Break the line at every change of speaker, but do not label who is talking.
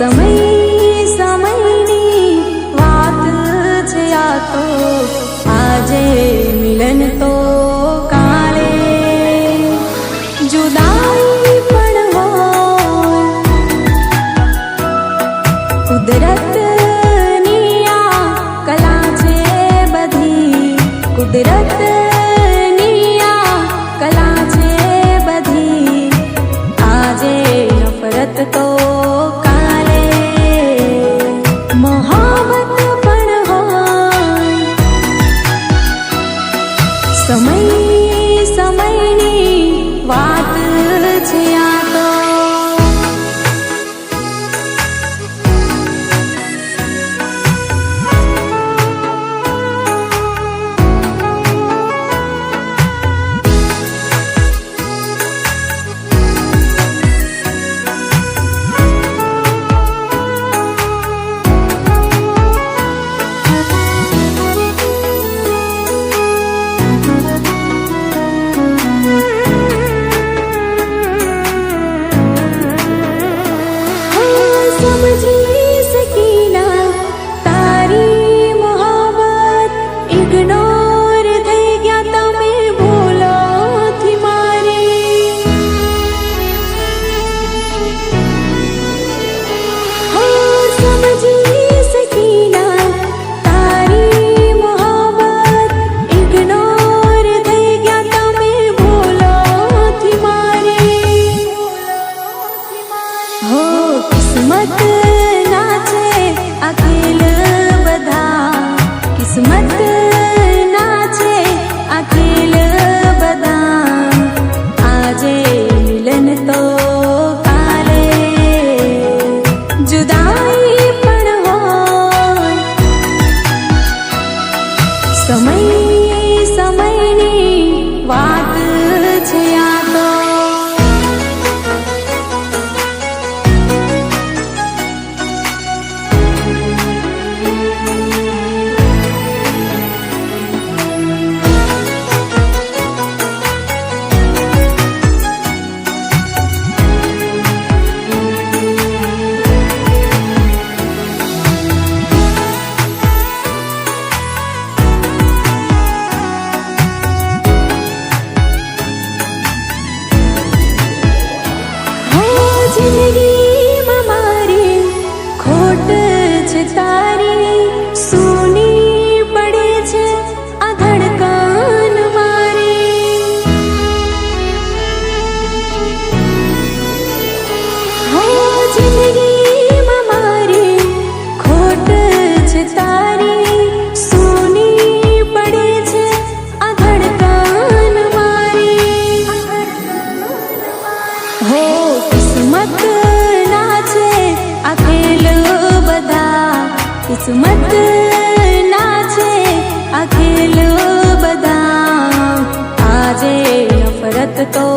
સમય સમયની વાત છે આ તો, આજે મિલન તો કાલે જુદાઈ પણ હોય. કુદરતની આ કલા છે બધી, કુદરતની આ કલા છે બધી. આજે નફરત તો કાલે મોહબ્બત પણ હોય. સમય સમયની વાત છે આ તો. સમજી સકીના તારી મોહબ્બત, ઇગ્નોર થઈ ગયા તમે ભૂલોથી મારી. સમજી સકીના તારી મોહબ્બત, ઇગ્નોર થઈ ગયા તમે ભૂલોથી મારી. હો કિસ્મત ના છે આ ખેલ બધા, કિસ્મત ના છે આ ખેલ બધા. આજે મિલન તો કાલે જુદાઈ પણ હોય. સમય સમયની વાત છે આ તો. જિંદગીમાં મારી ખોટ છે તારી, સૂની પડે છે આ ધડકન મારી. હો જિંદગીમાં મારી ખોટ છે તારી, સૂની પડે છે આ ધડકન મારી. હો કિસ્મત ના છે આ ખેલ બધા, કિસ્મત ના છે આ ખેલ બધા. આજે નફરત તો